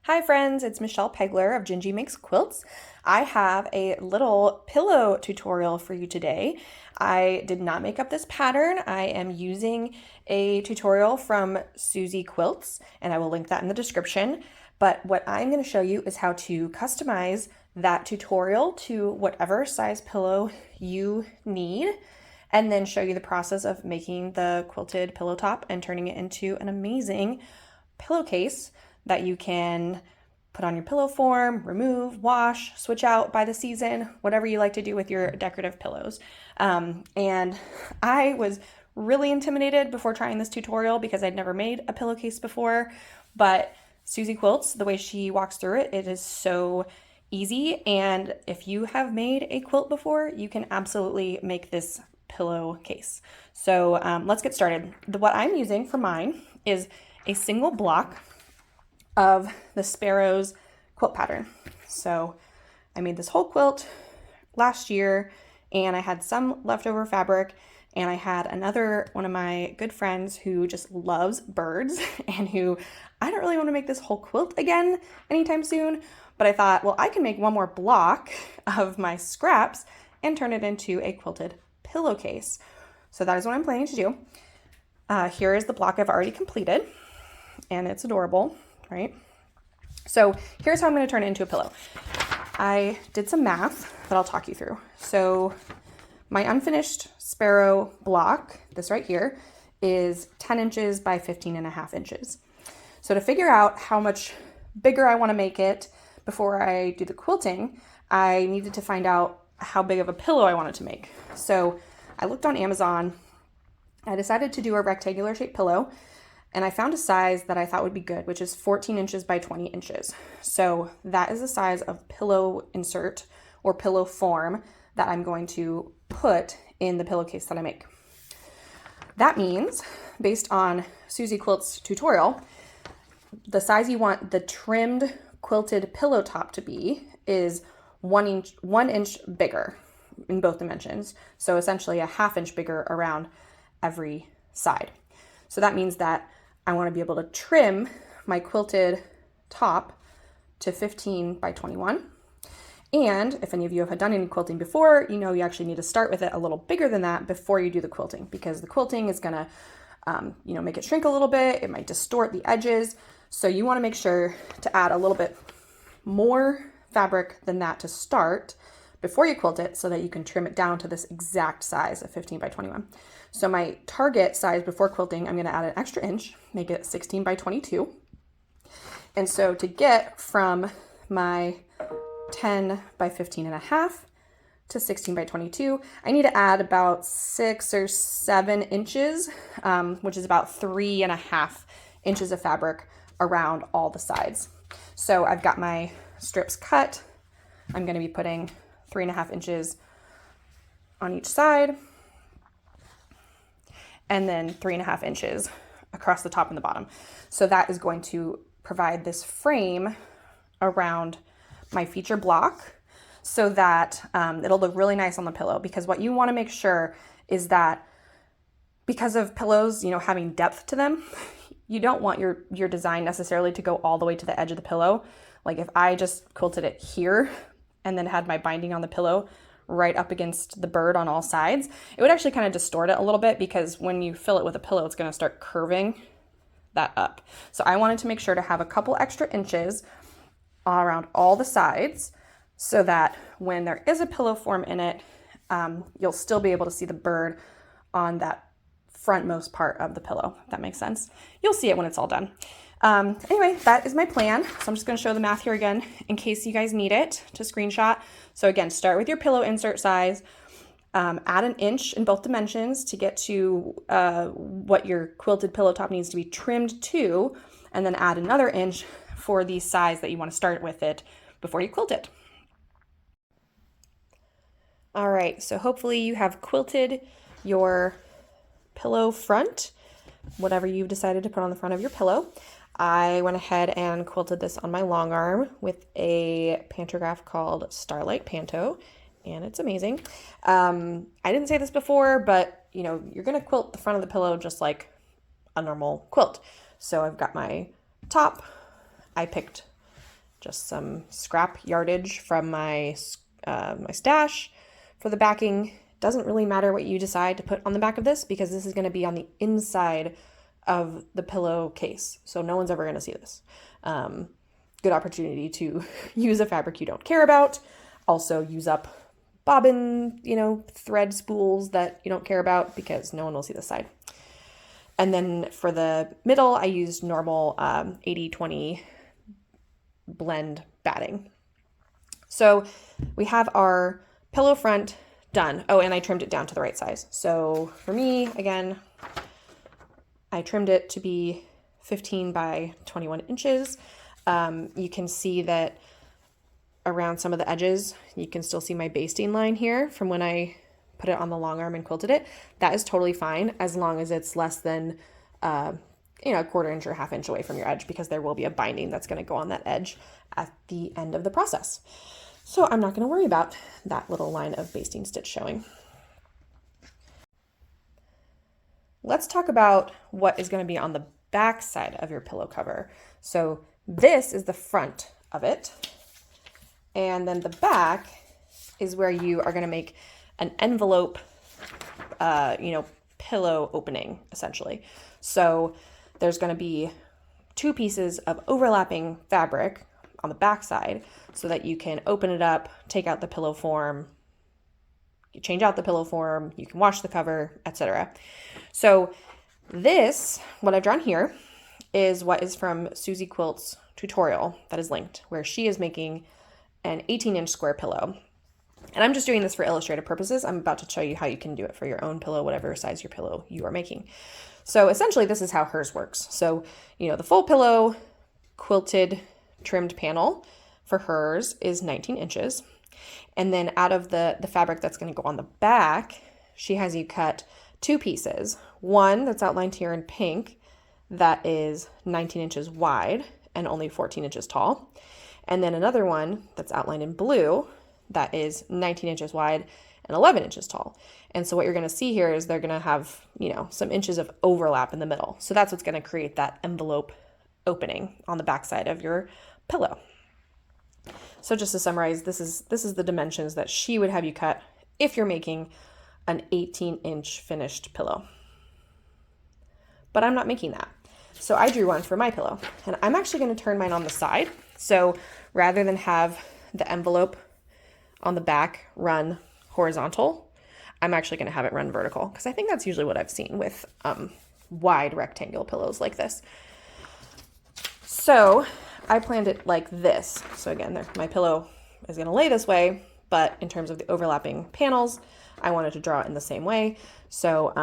Hi friends, it's Michelle Pegler of Gingy Makes Quilts. I have a little pillow tutorial for you today. I did not make up this pattern. I am using a tutorial from Suzy Quilts, and I will link that in the description. But what I'm going to show you is how to customize that tutorial to whatever size pillow you need, and then show you the process of making the quilted pillow top and turning it into an amazing pillowcase that you can put on your pillow form, remove, wash, switch out by the season, whatever you like to do with your decorative pillows. And I was really intimidated before trying this tutorial because I'd never made a pillowcase before, but Suzy Quilts, the way she walks through it, it is so easy. And if you have made a quilt before, you can absolutely make this pillowcase. So let's get started. What I'm using for mine is a single block of the sparrow's quilt pattern. So I made this whole quilt last year and I had some leftover fabric, and I had another one of my good friends who just loves birds and who I don't really want to make this whole quilt again anytime soon, but I thought, well, I can make one more block of my scraps and turn it into a quilted pillowcase. So that is what I'm planning to do. Here is the block I've already completed, and it's adorable, right? So here's how I'm going to turn it into a pillow. I did some math that I'll talk you through. So my unfinished sparrow block, this right here, is 10 inches by 15.5 inches. So to figure out how much bigger I want to make it before I do the quilting, I needed to find out how big of a pillow I wanted to make. So I looked on Amazon. I decided to do a rectangular shaped pillow, and I found a size that I thought would be good, which is 14 inches by 20 inches. So that is the size of pillow insert or pillow form that I'm going to put in the pillowcase that I make. That means, based on Suzy Quilts' tutorial, the size you want the trimmed quilted pillow top to be is 1 inch bigger in both dimensions. So essentially a 1/2 inch bigger around every side. So that means that I want to be able to trim my quilted top to 15 by 21. And if any of you have done any quilting before, you know you actually need to start with it a little bigger than that before you do the quilting, because the quilting is going to make it shrink a little bit. It might distort the edges. So you want to make sure to add a little bit more fabric than that to start before you quilt it, so that you can trim it down to this exact size of 15 by 21. So my target size before quilting, I'm going to add an extra inch, make it 16 by 22. And so to get from my 10 by 15.5 to 16 by 22, I need to add about 6 or 7 inches, which is about 3.5 inches of fabric around all the sides. So I've got my strips cut. I'm going to be putting 3.5 inches on each side, and then 3.5 inches across the top and the bottom. So that is going to provide this frame around my feature block so that it'll look really nice on the pillow. Because what you want to make sure is that, because of pillows, having depth to them, you don't want your design necessarily to go all the way to the edge of the pillow. Like if I just quilted it here and then had my binding on the pillow right up against the bird on all sides, it would actually kind of distort it a little bit, because when you fill it with a pillow, it's going to start curving that up. So I wanted to make sure to have a couple extra inches around all the sides, so that when there is a pillow form in it, you'll still be able to see the bird on that frontmost part of the pillow, if that makes sense. You'll see it when it's all done. Anyway, that is my plan. So I'm just going to show the math here again in case you guys need it to screenshot. So again, start with your pillow insert size, add an inch in both dimensions to get to what your quilted pillow top needs to be trimmed to, and then add another inch for the size that you want to start with it before you quilt it. All right, so hopefully you have quilted your pillow front, whatever you've decided to put on the front of your pillow. I went ahead and quilted this on my long arm with a pantograph called Starlight Panto, and it's amazing. I didn't say this before, but you're going to quilt the front of the pillow just like a normal quilt. So I've got my top. I picked just some scrap yardage from my stash for the backing. Doesn't really matter what you decide to put on the back of this because this is going to be on the inside of the pillowcase, so no one's ever going to see this. Good opportunity to use a fabric you don't care about. Also use up bobbin, thread spools that you don't care about because no one will see the side. And then for the middle, I used normal 80-20 blend batting. So we have our pillow front done. Oh, and I trimmed it down to the right size. So for me, again, I trimmed it to be 15 by 21 inches. You can see that around some of the edges, you can still see my basting line here from when I put it on the long arm and quilted it. That is totally fine as long as it's less than a quarter inch or half inch away from your edge, because there will be a binding that's going to go on that edge at the end of the process. So I'm not going to worry about that little line of basting stitch showing. Let's talk about what is going to be on the back side of your pillow cover. So this is the front of it. And then the back is where you are going to make an envelope, pillow opening, essentially. So there's going to be 2 pieces of overlapping fabric on the back side so that you can open it up, take out the pillow form, you change out the pillow form, you can wash the cover, etc. So this, what I've drawn here, is what is from Suzy Quilts tutorial that is linked, where she is making an 18-inch square pillow. And I'm just doing this for illustrative purposes. I'm about to show you how you can do it for your own pillow, whatever size your pillow you are making. So essentially this is how hers works. So, the full pillow quilted trimmed panel for hers is 19 inches. And then out of the fabric that's going to go on the back, she has you cut 2 pieces. One that's outlined here in pink that is 19 inches wide and only 14 inches tall. And then another one that's outlined in blue that is 19 inches wide and 11 inches tall. And so what you're going to see here is they're going to have, some inches of overlap in the middle. So that's what's going to create that envelope opening on the back side of your pillow. So just to summarize, this is the dimensions that she would have you cut if you're making an 18-inch finished pillow. But I'm not making that. So I drew one for my pillow, and I'm actually going to turn mine on the side. So rather than have the envelope on the back run horizontal, I'm actually going to have it run vertical, because I think that's usually what I've seen with wide rectangular pillows like this. So I planned it like this. So again, my pillow is going to lay this way, but in terms of the overlapping panels, I wanted to draw it in the same way. So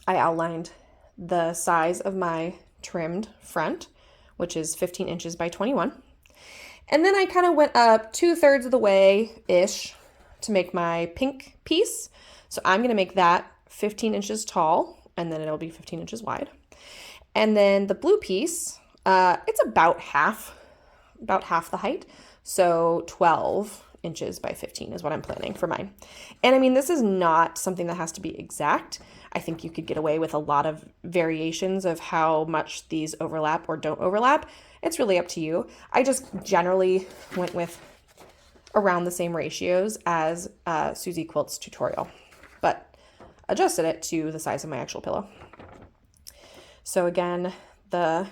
I outlined the size of my trimmed front, which is 15 inches by 21. And then I kind of went up 2/3 of the way-ish to make my pink piece. So I'm going to make that 15 inches tall, and then it'll be 15 inches wide. And then the blue piece, it's about half the height. So 12 inches by 15 is what I'm planning for mine. And I mean, this is not something that has to be exact. I think you could get away with a lot of variations of how much these overlap or don't overlap. It's really up to you. I just generally went with around the same ratios as Suzy Quilts tutorial, but adjusted it to the size of my actual pillow. So again, the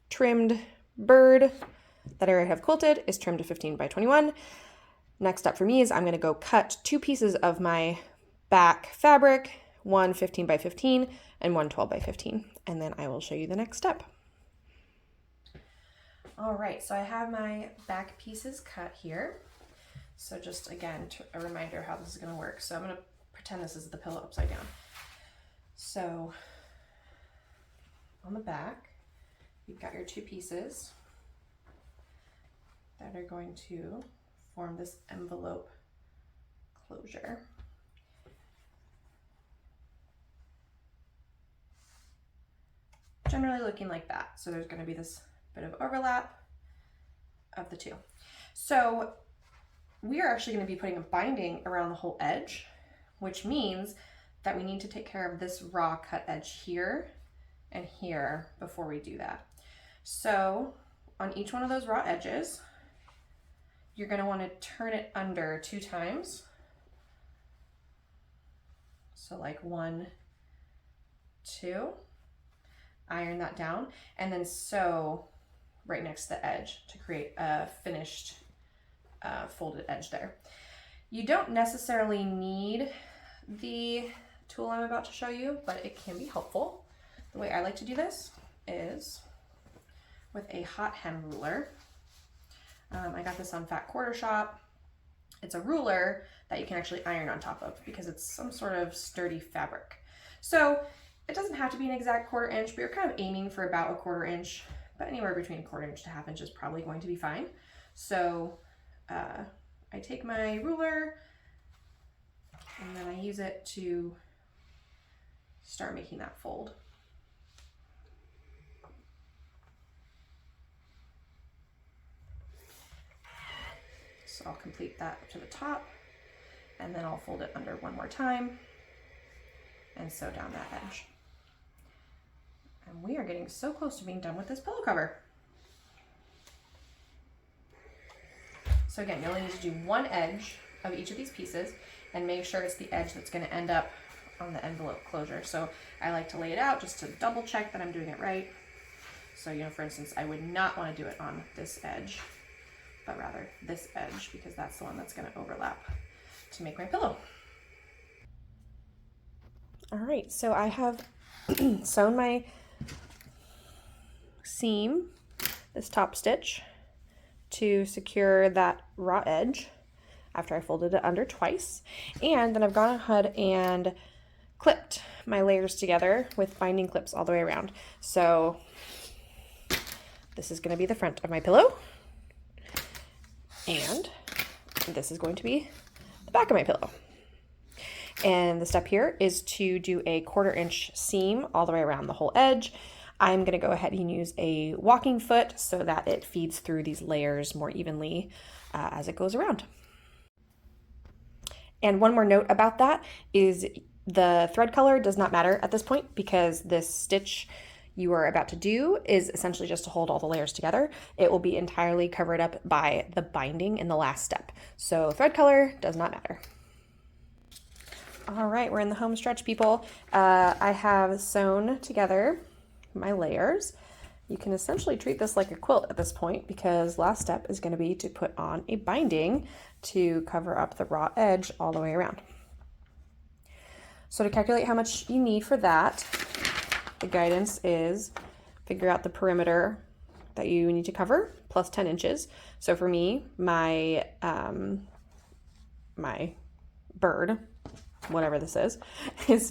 trimmed bird that I have quilted is trimmed to 15 by 21. Next up for me is I'm going to go cut 2 pieces of my back fabric, one 15 by 15 and one 12 by 15, and then I will show you the next step. All right, so I have my back pieces cut here. So just again, a reminder how this is going to work. So I'm going to pretend this is the pillow upside down. So on the back, you've got your 2 pieces that are going to form this envelope closure. Generally looking like that. So there's going to be this bit of overlap of the 2. So we are actually going to be putting a binding around the whole edge, which means that we need to take care of this raw cut edge here and here before we do that. So on each one of those raw edges, you're going to want to turn it under 2 times. So like 1, 2, iron that down, and then sew right next to the edge to create a finished folded edge there. You don't necessarily need the tool I'm about to show you, but it can be helpful. The way I like to do this is with a hot hem ruler. I got this on Fat Quarter Shop. It's a ruler that you can actually iron on top of because it's some sort of sturdy fabric. So it doesn't have to be an exact 1/4 inch, but you're kind of aiming for about a 1/4 inch, but anywhere between 1/4 inch to 1/2 inch is probably going to be fine. So I take my ruler and then I use it to start making that fold. So I'll complete that up to the top, and then I'll fold it under one more time and sew down that edge. And we are getting so close to being done with this pillow cover. So again, you only need to do one edge of each of these pieces and make sure it's the edge that's going to end up on the envelope closure. So I like to lay it out just to double check that I'm doing it right. So, you know, for instance, I would not want to do it on this edge, but rather this edge, because that's the one that's going to overlap to make my pillow. All right, so I have sewn my seam, this top stitch, to secure that raw edge after I folded it under twice. And then I've gone ahead and clipped my layers together with binding clips all the way around. So this is going to be the front of my pillow, and this is going to be the back of my pillow. And the step here is to do a 1/4 inch seam all the way around the whole edge. I'm going to go ahead and use a walking foot so that it feeds through these layers more evenly as it goes around. And one more note about that is the thread color does not matter at this point, because this stitch you are about to do is essentially just to hold all the layers together. It will be entirely covered up by the binding in the last step. So thread color does not matter. All right, we're in the home stretch, people. I have sewn together my layers. You can essentially treat this like a quilt at this point, because last step is going to be to put on a binding to cover up the raw edge all the way around. So to calculate how much you need for that, the guidance is figure out the perimeter that you need to cover plus 10 inches. So for me, my bird, whatever this is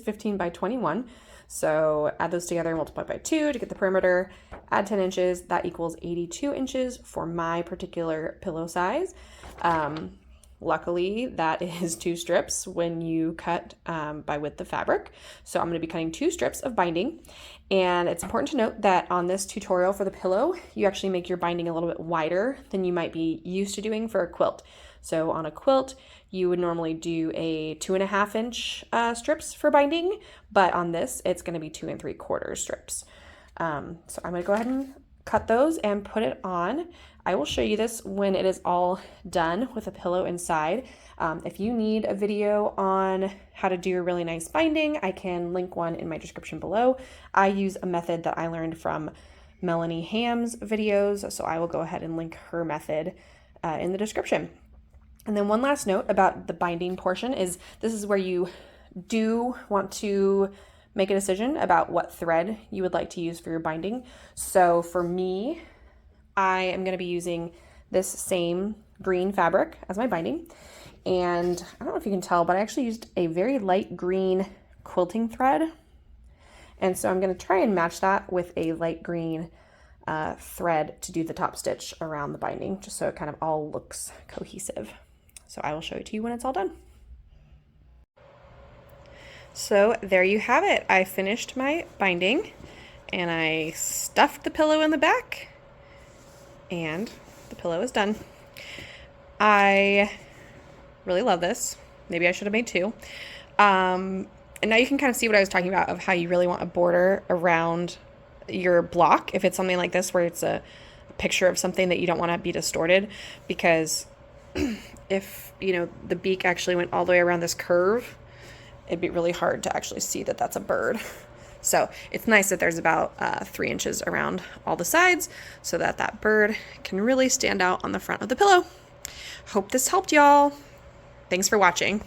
15 by 21. So add those together and multiply by 2 to get the perimeter. Add 10 inches, that equals 82 inches for my particular pillow size. Luckily, that is 2 strips when you cut by width of fabric. So I'm going to be cutting 2 strips of binding. And it's important to note that on this tutorial for the pillow, you actually make your binding a little bit wider than you might be used to doing for a quilt. So on a quilt, you would normally do a 2.5 inch strips for binding, but on this, it's going to be 2 3/4 strips. So I'm going to go ahead and cut those and put it on. I will show you this when it is all done with a pillow inside. If you need a video on how to do a really nice binding, I can link one in my description below. I use a method that I learned from Melanie Ham's videos, so I will go ahead and link her method in the description. And then one last note about the binding portion is this is where you do want to make a decision about what thread you would like to use for your binding. So for me, I am going to be using this same green fabric as my binding. And I don't know if you can tell, but I actually used a very light green quilting thread. And so I'm going to try and match that with a light green thread to do the top stitch around the binding, just so it kind of all looks cohesive. So I will show it to you when it's all done. So there you have it. I finished my binding and I stuffed the pillow in the back, and the pillow is done. I really love this. Maybe I should have made 2. And now you can kind of see what I was talking about of how you really want a border around your block. If it's something like this where it's a picture of something that you don't want to be distorted, because if, the beak actually went all the way around this curve, it'd be really hard to actually see that that's a bird. So it's nice that there's about 3 inches around all the sides so that that bird can really stand out on the front of the pillow. Hope this helped y'all. Thanks for watching.